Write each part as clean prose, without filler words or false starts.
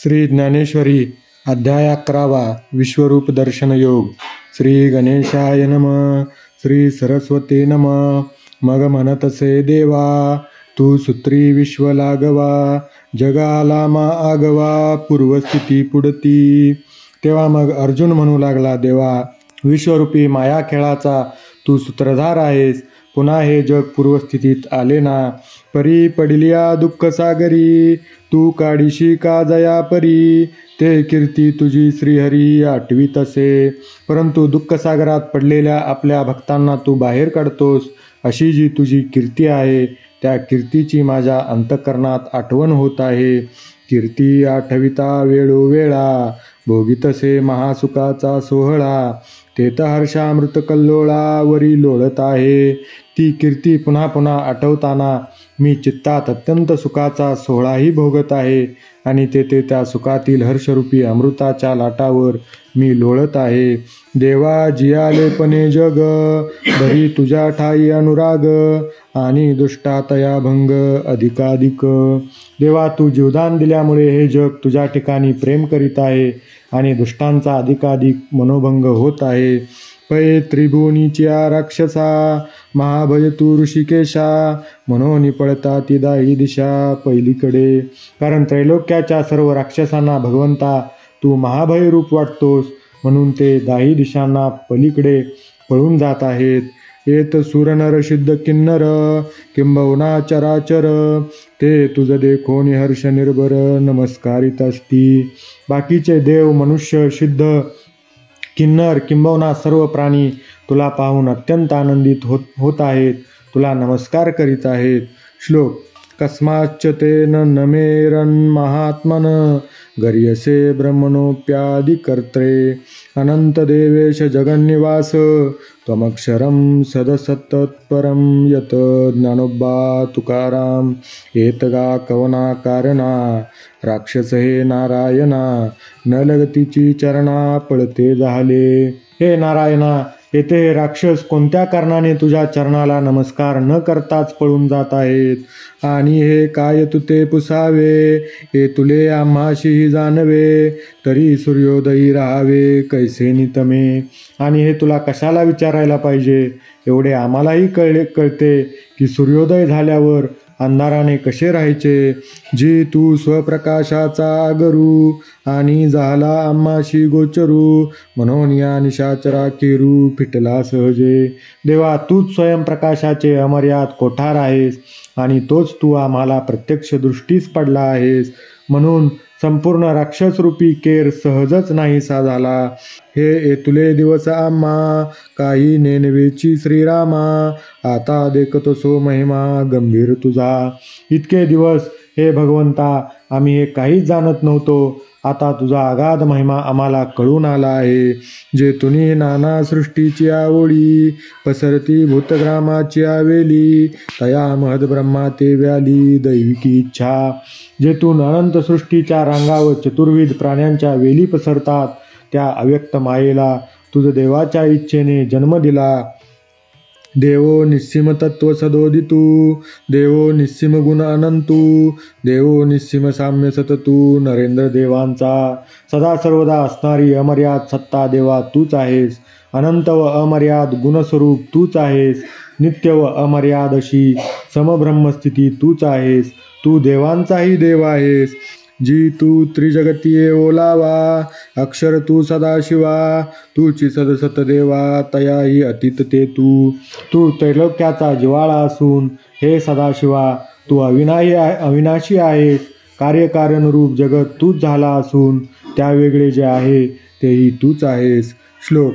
श्री ज्ञानेश्वरी अध्याय 11 विश्वरूप दर्शन योग. श्री गणेशाय नम. श्री सरस्वती नम. मग म्हणतसे देवा, तू सूत्री विश्व लागवा, जगाला मा आगवा, पूर्वस्थिती पुढती. तेव्हा मग अर्जुन म्हणू लागला, देवा, विश्वरूपी माया खेळाचा तू सूत्रधार आहेस. पुन्हा हे जग पूर्वस्थितीत आले ना. परी पडलिया दुःख सागरी, तू काढीशी का जया परी. ते कीर्ती तुझी श्रीहरी आठवीतसे, परंतु दुःखसागरात पडलेल्या आपल्या भक्तांना तू बाहेर काढतोस. अशी जी तुझी कीर्ती आहे, त्या कीर्तीची माझ्या अंतःकरणात आठवण होत आहे. कीर्ती आठविता वेळोवेळा, भोगितसे महासुखाचा सोहळा. तेथ हर्षामृत कल्लोळा वरी लोळत आहे. ती कीर्ती पुन्हा पुन्हा आठवताना मी चित्तात अत्यंत सुखाचा सोहळाही भोगत आहे आणि तेथे त्या सुखातील हर्षरूपी अमृताच्या लाटावर मी लोळत आहे. देवा, जियालेपणे जग, बरी तुझ्या ठाई अनुराग, आणि दुष्टातया भंग अधिकाधिक. देवा, तू जीवदान दिल्यामुळे हे जग तुझ्या ठिकाणी प्रेम करीत आहे आणि दुष्टांचा अधिकाधिक मनोभंग होत आहे. पै त्रिभुवनीच्या राक्षसा, महाभय तू ऋषिकेशा, म्हणून पळता ती दाही दिशा पहिलीकडे. कारण त्रैलोक्याच्या सर्व राक्षसांना भगवंता तू महाभय रूप वाटतोस, म्हणून ते दाही दिशांना पलीकडे पळून जात आहेत. येत सुरनर सिद्ध किन्नर, किंबहुना चराचर, ते तुझ देखोनी हर्ष निर्भर नमस्कारित असती. बाकीचे देव, मनुष्य, सिद्ध, किन्नर किंबहुना सर्व प्राणी तुला पाहून अत्यंत आनंदित होत आहेत, तुला नमस्कार करीत आहेत. श्लोक. कस्माच्च तेन नमेरन् महात्मन, गर्यसे ब्रह्मणोऽप्यादिकर्त्रे, अनंत देवेश जगन्निवास, त्वमक्षरं सदसत्तत्परं यत ज्ञानोबा तुकाराम. एतगा कवना कारणा, राक्षस हे नारायणा, न लगतीची चरणा पळते झाले. हे नारायणा, येथे हे राक्षस कोणत्या कारणाने तुझ्या चरणाला नमस्कार न करताच पळून जात आहेत. आणि हे काय तुते पुसावे, हे तुले आम्हाशीही जाणवे, तरी सूर्योदयी राहावे कैसे नितमे. आणि हे तुला कशाला विचारायला पाहिजे, एवढे आम्हालाही कळते की सूर्योदय झाल्यावर अंधाराने कसे राहायचे. जी तू स्वप्रकाशाचा आगरू, आणि झाला आम्हाशी गोचरू, म्हणून या निशाचरा केरू फिटला सहजे. देवा, तूच स्वयंप्रकाशाचे अमर्याद कोठार आहेस आणि तोच तू आम्हाला प्रत्यक्ष दृष्टीस पडला आहेस, म्हणून संपूर्ण राक्षसरूपी केर सहजच नाहीसा झाला. हे एतुले दिवस आम्हा, काही नेनवेची श्रीरामा, आता देखतो सो महिमा गंभीर तुझा. इतके दिवस हे भगवंता आम्ही हे काहीच जाणत नव्हतो. आता तुझा अगाध महिमा आम्हाला कळून आला आहे. जे तुनी नाना सृष्टीची आवडी, पसरती भूतग्रामाची आवेली, तया महद ब्रह्मा ते व्याली दैविकी इच्छा. जेथून अनंत सृष्टीच्या रांगावर चतुर्विध प्राण्यांच्या वेली पसरतात, त्या अव्यक्त मायेला तुझ देवाच्या इच्छेने जन्म दिला. देवो निस्सीम तत्व सदोदितू, देवो निस्सीम गुण अनंतू, देवो निस्सीम साम्य सततू. नरेंद्र देवांचा सदा सर्वदा असणारी अमर्याद सत्ता देवा तूच आहेस. अनंत व अमर्याद गुणस्वरूप तूच आहेस. नित्य व अमर्याद अशी समब्रह्मस्थिती तूच आहेस. तू देवांचाही देव आहेस. जी तू त्रिजगतीये ओलावा, अक्षर तू सदाशिवा, तूची सदसत देवा तयाही अतीत ते तू. तू त्रैलोक्याचा जिवाळा असून हे सदाशिवा तू अविनाशी आहेस. कार्यकारणरूप जगत तूच झाला असून त्यावेगळे जे आहे तेही तूच आहेस. श्लोक.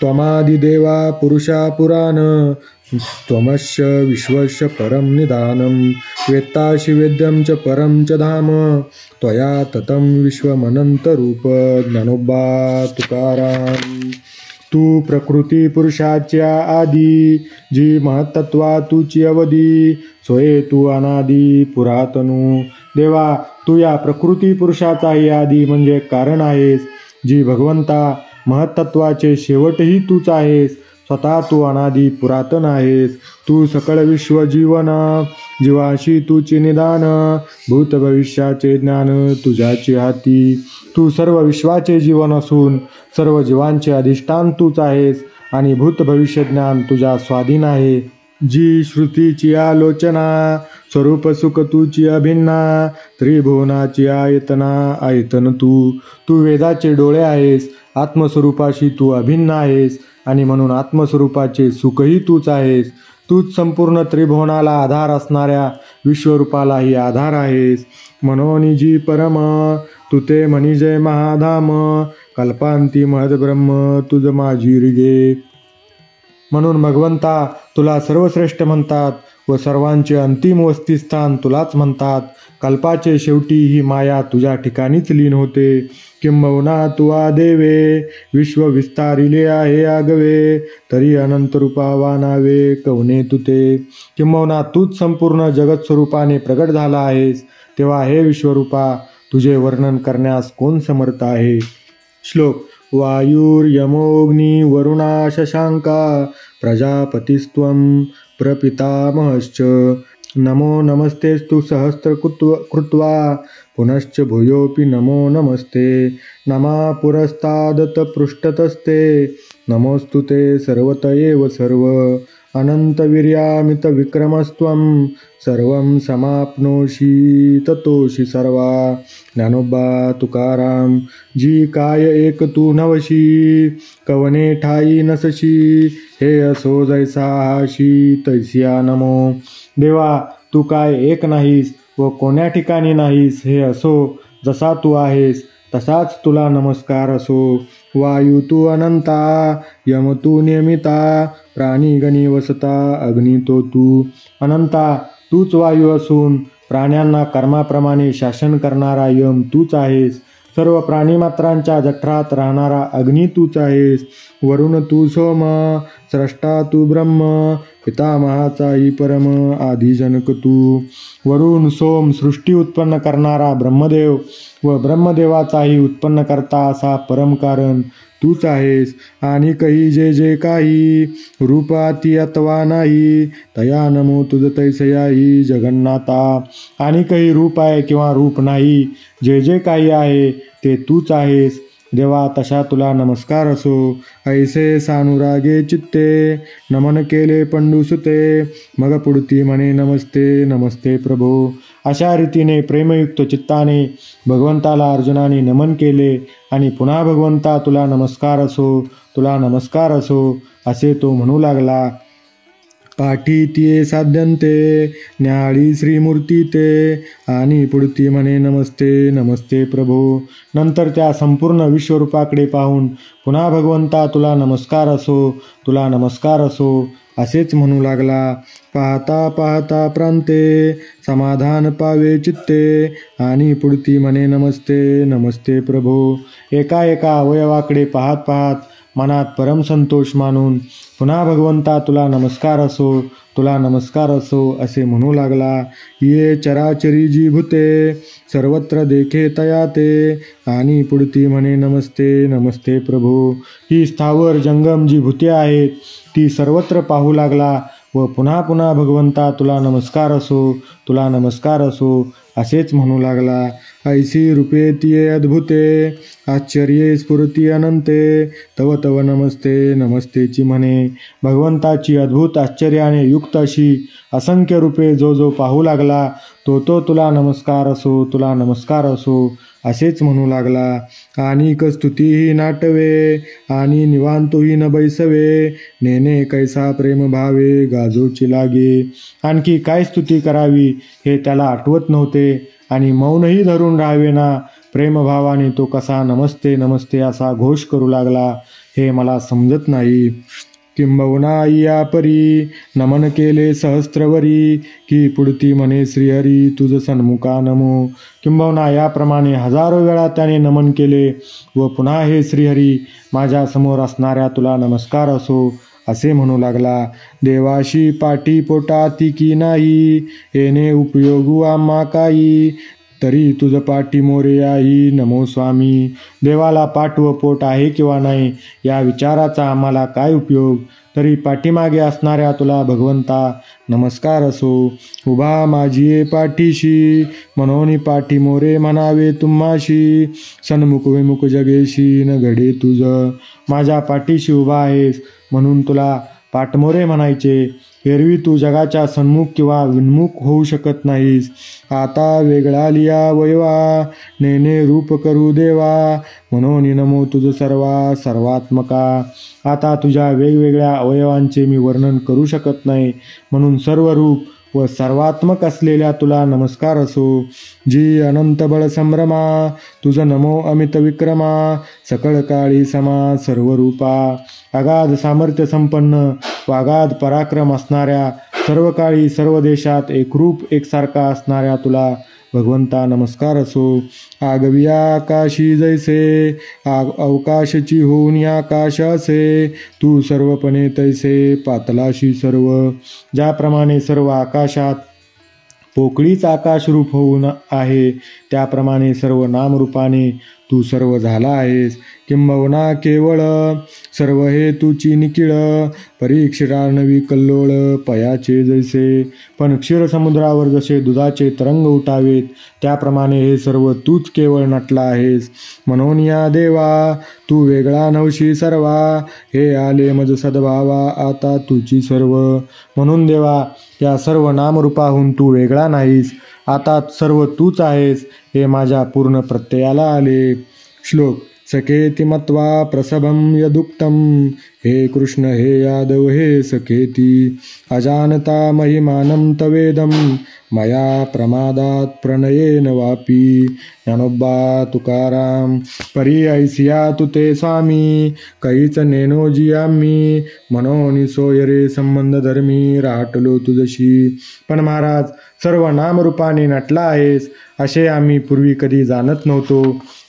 त्वमादिदेवा पुरुषा पुराण, त्वमस्य विश्वस्य परम निधानम, वेत्तासि वेद्यं च परम च धाम, त्वया ततं विश्वमनंत रूप ज्ञानोबा तुकाराम. तू प्रकृती पुरुषाच्या आदी, जी महत्त्वा तुची अवधी, सोये तू अनादी पुरातनू. देवा, तू या प्रकृती पुरुषाचाही आदी म्हणजे कारण आहेस. जी भगवंता महत्त्वाचे शेवटही तूच आहेस. स्वतः तू अनादी पुरातन आहेस. तू सकळ विश्व जीवना, जीवाशी तुचे निदान, भूत भविष्याचे ज्ञान तुझ्याची हाती. तू सर्व विश्वाचे जीवन असून सर्व जीवांचे अधिष्ठान तूच आहेस आणि भूत भविष्य ज्ञान तुझ्या स्वाधीन आहे. जी श्रुतीची आलोचना, स्वरूप सुख तुची अभिन्ना, त्रिभुवनाची आयतना आयतन तू. तू वेदाचे डोळे आहेस, आत्मस्वरूपाशी तू अभिन्न आहेस आणि म्हणून आत्मस्वरूपाचे सुखही तूच आहेस. तूच संपूर्ण त्रिभुवनाला आधार असणाऱ्या विश्वरूपालाही आधार आहेस. मनोनिजी परम तू ते मनिजय महाधाम, कल्पांती महद ब्रह्म तुझ माझी रिगे. म्हणून भगवंता तुला सर्वश्रेष्ठ म्हणतात व सर्वांचे अंतिम वस्तीस्थान तुलाच म्हणतात. कल्पाचे शेवटी ही माया तुझ्या ठिकाणीच लीन होते. किंबहुना तू देवे विश्व विस्तारिले आहे आगवे, तरी अनंत रूपावा नावे कवने तुते. किंबहुना तूच संपूर्ण जगत स्वरूपाने प्रगट झाला आहेस, तेव्हा हे विश्वरूपा तुझे वर्णन करण्यास कोण समर्थ आहे. श्लोक. वायुर्यमोऽग्नी वरुणा शशांका प्रजापतिस्त्वं प्रपितामहश्च, नमो नमस्तेस्तु सहस्र कृत्वा पुनश्च भूयोऽपि नमो नमस्ते. नमा पुरस्तादत पृष्ठतस्ते, नमोऽस्तु ते सर्वत एव सर्व. अनंतवीर्यामित विक्रमस्त्वं सर्वं समाप्नोषि ततोषि सर्वा. ज्ञानोबा तुकाराम. जी काय एक तू नवशी, कवने ठाई नसशी, हे असो जैसा हाशी तैसिया नमो. देवा तू काय एक नाहीस व कोण्या ठिकाणी नाहीस, हे असो जसा तू आहेस तसाच तुला नमस्कार असो. वायू तू अनंता, यम तू नियमिता, प्राणीगणी वसता अग्नी तो तू. अनंता तूच वायू असून प्राण्यांना कर्माप्रमाणे शासन करणारा यम तूच आहेस. सर्व प्राणीमात्रांच्या जठरात राहणारा अग्नी तूच आहेस. वरुण तू सोम, स्रष्टा तू ब्रह्म, पितामहाचाही परम आदिजनक तू. वरुण सोम सृष्टी उत्पन्न करणारा ब्रह्मदेव व ब्रह्मदेवाचाही उत्पन्न करता असा परम कारण तूच आहेस. आणि काही जे जे काही रूपाती अथवा नाही, तया नमो तुझ तैसयाही जगन्नाथा. आणि काही रूप आहे किंवा रूप नाही, जे जे काही आहे ते तूच आहेस. देवा तशा तुला नमस्कार असो. ऐसे सानुरागे चित्ते नमन केले पंडुसुते, मग पुढती म्हणे नमस्ते नमस्ते प्रभो. अशा रीतीने प्रेमयुक्त चित्ताने भगवंताला अर्जुनाने नमन केले आणि पुन्हा भगवंता तुला नमस्कार असो, तुला नमस्कार असो असे तो म्हणू लागला. पाठी तिये साध्यंते न्याळी श्रीमूर्ती ते, आणि पुढती म्हणे नमस्ते नमस्ते प्रभो. नंतर त्या संपूर्ण विश्वरूपाकडे पाहून पुन्हा भगवंता तुला नमस्कार असो, तुला नमस्कार असो असेच म्हणू लागला. पाहता पाहता प्रांते समाधान पावे चित्ते, आणि पुढती म्हणे नमस्ते नमस्ते प्रभो. एका एका अवयवाकडे पाहत पाहत मनात परम संतोष मानून पुन्हा भगवंता तुला नमस्कार असो, तुला नमस्कार असो असे म्हणू लागला. ये चराचरी जी भूते सर्वत्र देखे तया ते, आणि पुढती म्हणे नमस्ते नमस्ते प्रभो. ही स्थावर जंगम जी भूते आहेत ती सर्वत्र पाहू लागला व पुन्हा पुन्हा भगवंता तुला नमस्कार असो, तुला नमस्कार असो असेच म्हणू लागला. ऐसी रूपे तिये अद्भुते आश्चर्ये स्फुरती अनंते, तव तव नमस्ते नमस्तेची म्हणे. भगवंताची अद्भुत आश्चर्याने युक्त अशी असंख्य रूपे जो जो पाहू लागला तो तो तुला नमस्कार असो, तुला नमस्कार असो असेच म्हणू लागला. आणि स्तुतीही नाटवे आणि निवांतोही न बैसवे, नेने कैसा प्रेम भावे गाजोची लागे. आणखी काय स्तुती करावी हे त्याला आठवत नव्हते आणि मौनही धरून राहावे ना. प्रेमभावाने तो कसा नमस्ते नमस्ते असा घोष करू लागला हे मला समजत नाही. किंबहुना या परी नमन केले सहस्त्रवरी, की पुढती म्हणे श्रीहरी तुझ सन्मुखा नमो. किंबहुना याप्रमाणे हजारो वेळा त्याने नमन केले व पुन्हा हे श्रीहरी माझ्या समोर असणाऱ्या तुला नमस्कार असो असे म्हणू लागला. देवाशी पाठी पोटाती की नाही, येणे उपयोगू आम्हा काही, तरी तुझ पाठी मोरे आई नमो स्वामी. देवाला पाठ व पोट आहे किंवा नाही या विचाराचा आम्हाला काय उपयोग, तरी पाठीमागे असणाऱ्या तुला भगवंता नमस्कार असो. उभा माझी पाठीशी म्हणून पाठी मोरे म्हणावे तुम्हाशी. सन्मुख विमुख जगेशी न घडे तुझ. माझ्या पाठीशी उभा आहेस म्हणून तुला पाठमोरे म्हणायचे. एरवी तू जगाच्या सन्मुख किंवा विन्मुख होऊ शकत नाहीस. आता वेगळा लिया वयवा नेने रूप करू देवा. म्हणून नमो तुझ सर्वा सर्वात्मका. आता तुझ्या वेगवेगळ्या अवयवांचे मी वर्णन करू शकत नाही, म्हणून सर्व रूप व सर्वात्मक असलेल्या तुला नमस्कार असो. जी अनंत बळ संभ्रमा तुझ नमो अमित विक्रमा. सकळ काळी समा सर्व रूपा. अगाध सामर्थ्य संपन्न व अगाध पराक्रम असणाऱ्या, सर्व काळी सर्व देशात एकरूप एकसारखा असणाऱ्या तुला भगवंता नमस्कार असो. आगवी आकाशी जैसे अवकाशची होऊन या आकाश असे. तू सर्वपणे तैसे पातलाशी सर्व. ज्याप्रमाणे सर्व आकाशात पोकळीच आकाशरूप होऊन आहे, त्याप्रमाणे सर्व नामरूपाने तू सर्व झाला आहेस. किंबहुना केवळ सर्व हे तुची निखिळ. परीक्षिरार्णवी कल्लोळ पयाचे जैसे. पण क्षीरसमुद्रावर जसे दुधाचे तरंग उठावेत, त्याप्रमाणे हे सर्व तूच केवळ नटला आहेस. म्हणून या देवा तू वेगळा नवशी सर्वा. हे आले मज सद्भावा आता तुची सर्व. म्हणून देवा या सर्व नामरूपाहून तू वेगळा नाहीस, आता सर्व तूच आहेस हे माझ्या पूर्ण प्रत्ययाला आले. श्लोक. सखेति मत्वा प्रसभं यदुक्तं. हे कृष्ण हे यादव हे सखेति. अजानता महिमानं तवेदं. मया प्रमादात प्रणयेन वापी. ज्ञानोबा तुकाराम. परी ऐसिया तू ते स्वामी. कैच नेनो जियामी. म्हणून सोयरे संबंध धर्मी राहटलो तुझशी. पण महाराज सर्व नामरूपाने नटला आहेस असे आम्ही पूर्वी कधी जाणत नव्हतो,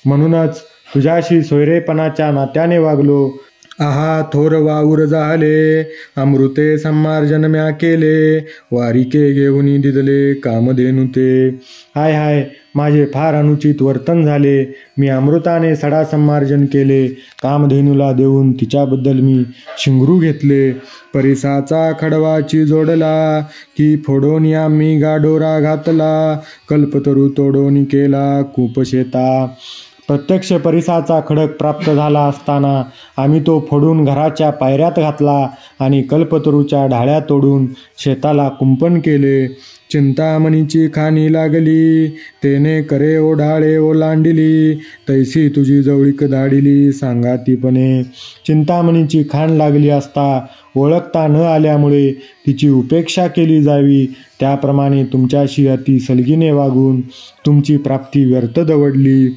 म्हणूनच तुझ्याशी सोयरेपणाच्या नात्याने वागलो. आहा थोर वाऊर झाले. अमृते संमार्जन म्या केले. वारिके घेऊन दिदले कामधेनु ते. हाय हाय माझे फार अनुचित वर्तन झाले. मी अमृताने सडा संमार्जन केले. कामधेनूला देऊन तिच्याबद्दल मी शिंगरू घेतले. परिसाचा खडवाची जोडला. की फोडोनी आम्ही गाडोरा घातला. कल्पतरू तोडोनी केला कूप शेता. प्रत्यक्ष परिसाचा खडक प्राप्त झाला असताना आम्ही तो फोडून घराच्या पायऱ्यात घातला आणि कल्पतरूच्या ढाळ्या तोडून शेताला कुंपण केले. चिंतामणीची खाणी लागली. तेने करे ओढाळे ओलांडिली. तैसी तुझी जवळीक धाडिली सांगातीपणे. चिंतामणीची खाण लागली असता ओळखता न आल्यामुळे तिची उपेक्षा केली जावी, त्याप्रमाणे तुमच्याशी अति सलगीने वागून तुमची प्राप्ती व्यर्थ दवडली.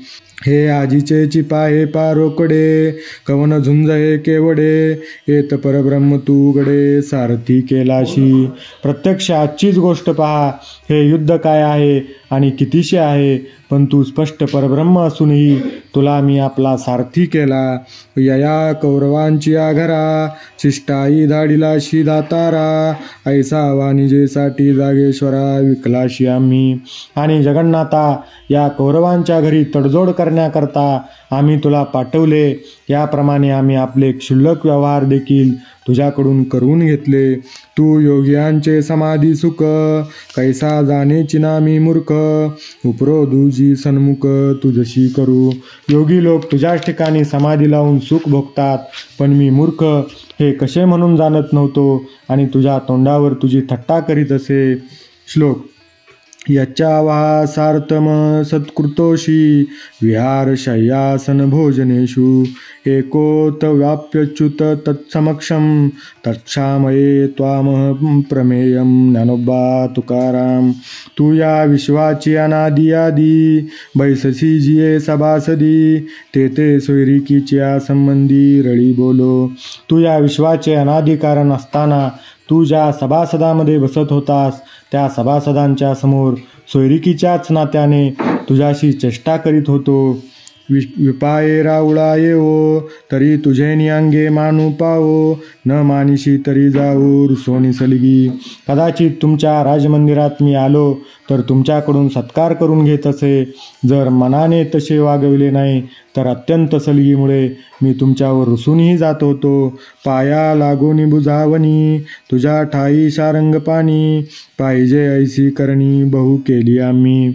हे आजीचे चिपाहे पारोकडे. कवन झुंज हे केवडे. येत परब्रह्म तू उघडे सारथी केलाशी. प्रत्यक्ष आजचीच गोष्ट पहा. हे युद्ध काय आहे आणि कितीशे आहे, पण तू स्पष्ट परब्रह्म असूनही तुला मी आपला सारथी केला. यया कौरवांची आघरा. शिष्टाई धाडिलाशी दातारा. ऐसा वाणिजेसाठी जागेश्वरा विकलाशी आम्ही. आणि जगन्नाथा या कौरवांच्या घरी तडजोड करण्याकरता आम्ही तुला पाठवले. याप्रमाणे आम्ही आपले क्षुल्लक व्यवहार देखील तुझ्याकडून करून घेतले. तू योग्यांचे समाधी सुख. कैसा जाणेची नामी मूर्ख. उपरोधुजी सन्मुख तुझशी करू. योगी लोक तुझ्याच ठिकाणी समाधी लावून सुख भोगतात, पण मी मूर्ख हे कसे म्हणून जाणत नव्हतो आणि तुझ्या तोंडावर तुझी थट्टा करीत असे. श्लोक. यच्चा वासार्थम सत्कृतोषी. विहार शय्यासन भोजनेषु. एकोत व्याप्यच्युत तत्समक्षम. तत्क्षामये त्वामहं प्रमेयं. ज्ञानोबा तुकाराम. तू या विश्वाची अनादि आदी. बैससी जिये सभासदी. तेथे सोयरिकीच्या संबंधी रळी बोलो. तू या विश्वाचे अनादि कारण असताना तू ज्या सभासदामध्ये बसत होतास, त्या सभासदांच्या समोर सोयरिकीच्याच नात्याने तुझ्याशी चेष्टा करीत होतो. विपाये राऊळा येवो, तरी तुझे नियांगे मानू पावो, न मानिशी तरी जाऊ रुसोनी सलगी. कदाचित तुमच्या राजमंदिरात मी आलो तर तुमच्याकडून सत्कार करून घेत असे. जर मनाने तसे वागविले नाही तर अत्यंत सलगीमुळे मी तुमच्यावर रुसूनही जात होतो. पाया लागोनी बुजावणी, तुझ्या ठाई सारंग पाणी, पाहिजे ऐसी करणी बहु केली आम्ही.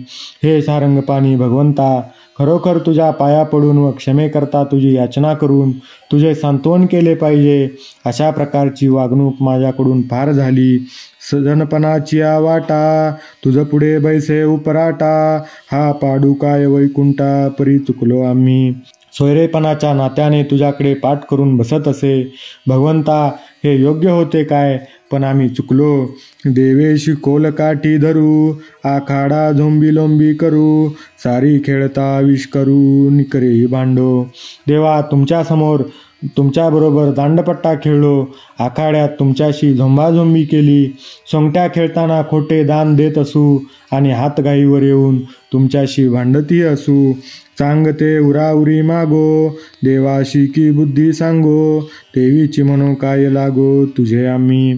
हे सारंग पाणी भगवंता, खरोखर तुझ्या पाया पडून व क्षमेकरता तुझी याचना करून तुझे सांत्वन केले पाहिजे. अशा प्रकारची वागणूक माझ्याकडून फार झाली. सजनपणाची वाटा, तुझ पुढे बैसे उपराटा, हा पाडू काय वैकुंठा, परी चुकलो आम्ही. सोयरेपणाच्या नात्याने तुझ्याकडे पाठ करून बसत असे. भगवंता, हे योग्य होते काय? पण आम्ही चुकलो. देवेशी कोलकाठी धरू, आखाडा झोंबी लोंबी करू, सारी खेळता विष करू, निकरेही भांडो. देवा, तुमच्यासमोर तुमच्याबरोबर दांडपट्टा खेळलो, आखाड्यात तुमच्याशी झोंबाझोंबी केली, सोंगट्या खेळताना खोटे दान देत असू आणि हातघाईवर येऊन तुमच्याशी भांडतही असू. सांगते उराउरी मागो, देवाशी की बुद्धी सांगो, देवीची म्हणो काय लागो तुझे आम्ही.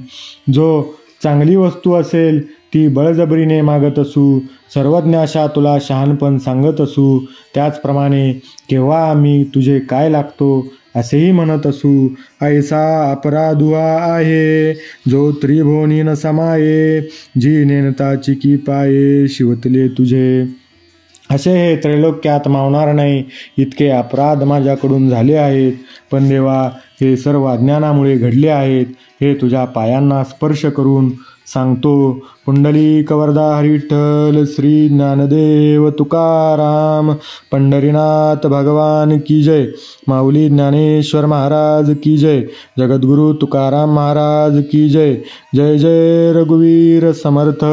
जो चांगली वस्तू असेल ती बळजबरीने मागत असू, सर्वज्ञाशा तुला शहाणपण सांगत असू, त्याचप्रमाणे केव्हा आम्ही तुझे काय लागतो असेही म्हणत असू. ऐसा अपराध हुआ आहे, जो त्रिभुवनी न समाये, जी नेनताची की पाये, शिवतले तुझे. असे हे त्रैलोक्यात मावणार नाही इतके अपराध माझ्याकडून झाले आहेत. पण देवा, हे सर्व अज्ञानामुळे घडले आहेत. हे तुझ्या पायांना स्पर्श करून सांगतो. पुंडलिक वरदा हरी विठ्ठल, श्री ज्ञानदेव तुकाराम, पंढरीनाथ भगवान की जय, माऊली ज्ञानेश्वर महाराज की जय, जगद्गुरु तुकाराम महाराज की जय. जय जय रघुवीर समर्थ.